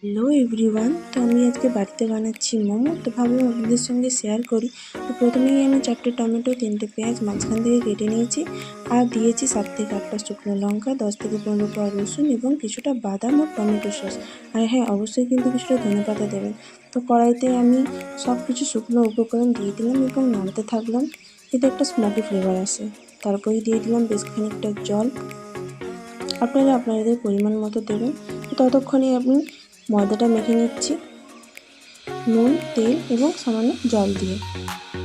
Hello everyone, তো আমি আজকে বাড়িতে বানাচ্ছি মোমো। তো ভাবলাম আপনাদের সঙ্গে শেয়ার করি। তো প্রথমেই আমি 4টে টমেটো, 3টে পেঁয়াজ মাঝখান থেকে কেটে নিয়েছি, আর দিয়েছি 7 থেকে 8টা শুকনো লঙ্কা, 10 থেকে 15 কোয়া রসুন এবং কিছুটা বাদাম ও টমেটো সস। আর হ্যাঁ, অবশ্যই কিন্তু কিছুটা ধনেপাতা দেবেন। তো কড়াইতে আমি সব কিছু শুকনো উপকরণ দিয়ে দিলাম এবং নাড়তে থাকলাম, এতে একটা স্মোকি ফ্লেভার আসে। তারপরে দিয়ে দিলাম বেশ খানিকটা জল। আপনারা আপনাদের পরিমাণ মতো দেবেন। তো ততক্ষণে আমি ময়দাটা মেখে নিচ্ছি নুন, তেল এবং সামান্য জল দিয়ে।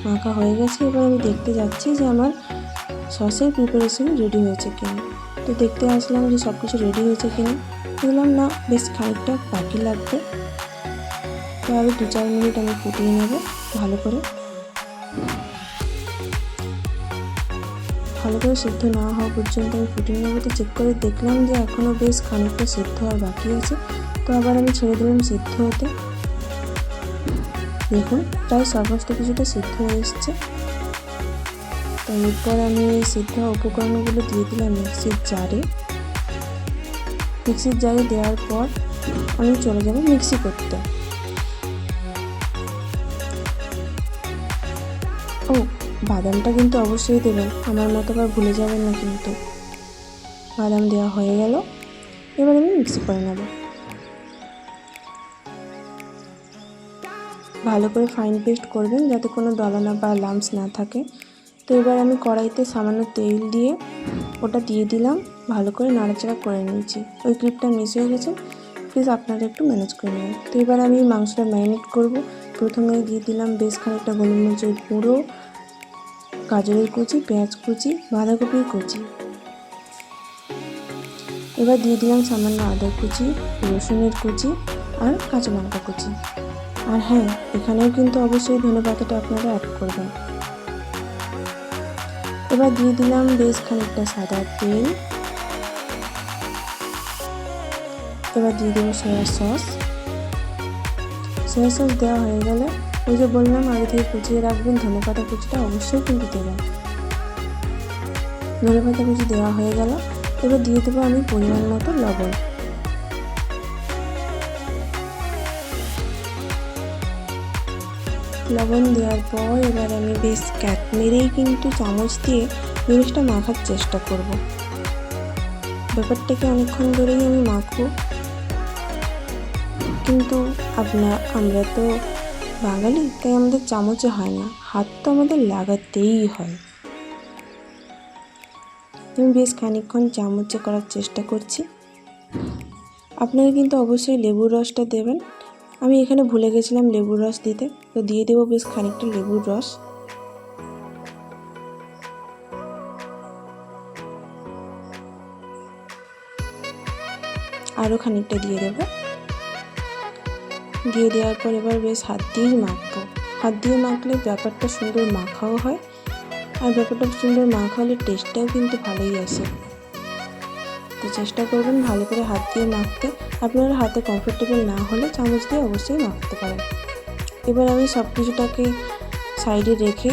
মাখা হয়ে গেছে। এবার আমি দেখতে যাচ্ছি যে আমার সসের প্রিপারেশন রেডি হয়েছে কিনা। তো দেখতে আসলাম যে সব কিছু রেডি হয়েছে কিনা। দেখলাম না, বেশ খানিকটা বাকি লাগবে। তো আরও 2-4 মিনিট আমি ফুটিয়ে নেব ভালো করে। সিদ্ধ না হওয়া পর্যন্ত আমি ফুটিয়ে নেব। তো চেক করে দেখলাম যে এখনও বেশ খানিকটা সিদ্ধ আর বাকি আছে। তো আবার আমি ছেড়ে দিলাম সিদ্ধ হতে। দেখুন, প্রায় সমস্ত কিছুটা সিদ্ধ হয়ে এসছে। তো এরপর আমি এই সিদ্ধ উপকরণগুলো দিয়ে দিলাম মিক্সির জারে দেওয়ার পর আমি চলে যাব মিক্সি করতে। ও, বাদামটা কিন্তু অবশ্যই দেবেন, আমার মতো আবার ভুলে যাবেন না কিন্তু। বাদাম দেওয়া হয়ে গেল। এবার আমি মিক্সি করে নেব। ভালো করে ফাইন পেস্ট করবেন যাতে কোনো দলানা বা লাম্পস না থাকে। তো এবার আমি কড়াইতে সামান্য তেল দিয়ে ওটা দিয়ে দিলাম, ভালো করে নাড়াচাড়া করে নিয়েছি। ওই ক্লিপটা মিস হয়ে গেছে, প্লিজ আপনারা একটু ম্যানেজ করে নেবেন। তো এবার আমি মাংসটা ম্যারিনেট করব। প্রথমে দিয়ে দিলাম বেশ খানিকটা গোলমরিচের গুঁড়ো, গাজরের কুচি, পেঁয়াজ কুচি, বাঁধাকপির কুচি। এবার দিয়ে দিলাম সামান্য আদা কুচি, রসুনের কুচি আর কাঁচা লঙ্কা কুচি। আর হ্যাঁ, এখানেও কিন্তু অবশ্যই ধনেপাতাটা আপনারা অ্যাড করবেন। এবার দিয়ে দিলাম বেশ খানিকটা সাদা তেল। এবার দিয়ে দেবো সয়া সস দেওয়া হয়ে গেলে, ওই যে বললাম আগে থেকে কুচিয়ে রাখবেন, ধনেপাতা কুচিটা অবশ্যই কিন্তু দেবেন। ধনেপাতা কুচি দেওয়া হয়ে গেল। এবার দিয়ে দেবো আমি পরিমাণ মতো লবণ। লবণ দেওয়ার পর এবার আমি বেশ ক্যাট মেরেই কিন্তু চামচ দিয়ে জিনিসটা মাখার চেষ্টা করব। ব্যাপারটাকে অনেকক্ষণ ধরেই আমি মাখবো, কিন্তু আমরা তো বাঙালি, তাই আমাদের চামচে হয় না, হাত তো আমাদের লাগাতেই হয়। আমি বেশ খানিকক্ষণ চামচে করার চেষ্টা করছি। আপনারা কিন্তু অবশ্যই লেবুর রসটা দেবেন। আমি এখানে ভুলে গেছিলাম লেবুর রস দিতে, তো দিয়ে দেবো বেশ খানিকটা লেবুর রস। আরও খানিকটা দিয়ে দেবো। দিয়ে দেওয়ার পর এবার বেশ হাত দিয়েই মাখবো। হাত দিয়ে মাখলে ব্যাপারটা সুন্দর মাখাও হয়, আর ব্যাপারটা সুন্দর মাখা হলে টেস্টটাও কিন্তু ভালোই আসে। তো চেষ্টা করবেন ভালো করে হাত দিয়ে মাখতে। আপনারা হাতে কমফোর্টেবল না হলে চামচ দিয়ে অবশ্যই মাখতে পারেন। এবার আমি সব কিছুটাকে সাইডে রেখে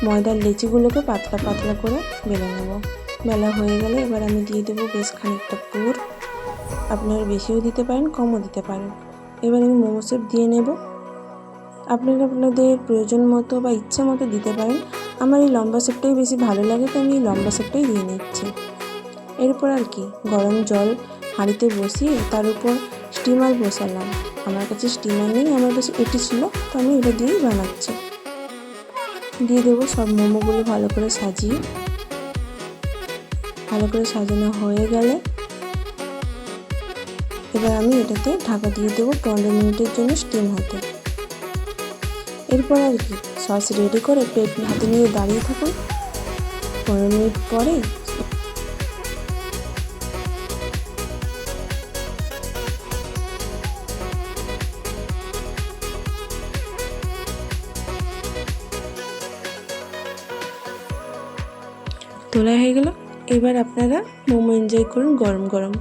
ময়দার লেচিগুলোকে পাতলা পাতলা করে বেলে নেব। বেলা হয়ে গেলে এবার আমি দিয়ে দেবো বেশ খানিকটা পুর। আপনারা বেশিও দিতে পারেন, কমও দিতে পারেন। এবার আমি মোমো শেপ দিয়ে নেব। আপনারা আপনাদের প্রয়োজন মতো বা ইচ্ছা মতো দিতে পারেন। আমার এই লম্বা শেপটাই বেশি ভালো লাগে, তো আমি এই লম্বা শেপটাই দিয়ে নিচ্ছি। এরপর আর কি, গরম জল হাঁড়িতে বসিয়ে তার উপর স্টিমার বসালাম। আমার কাছে স্টিমার নেই, আমার কাছে এটি ছিল, তো আমি এটা দিয়েই বানাচ্ছি। দিয়ে দেবো সব মোমোগুলো ভালো করে সাজিয়ে। ভালো করে সাজানো হয়ে গেলে এবার আমি এটাতে ঢাকা দিয়ে দেবো 15 মিনিটের জন্য স্টিম হতে। এরপর আর কি, সস রেডি করে প্লেট হাতে নিয়ে দাঁড়িয়ে থাকুন। 15 মিনিট পরে তোলা হয়ে গেল। এবার আপনারা মোমো এনজয় করুন গরম গরম।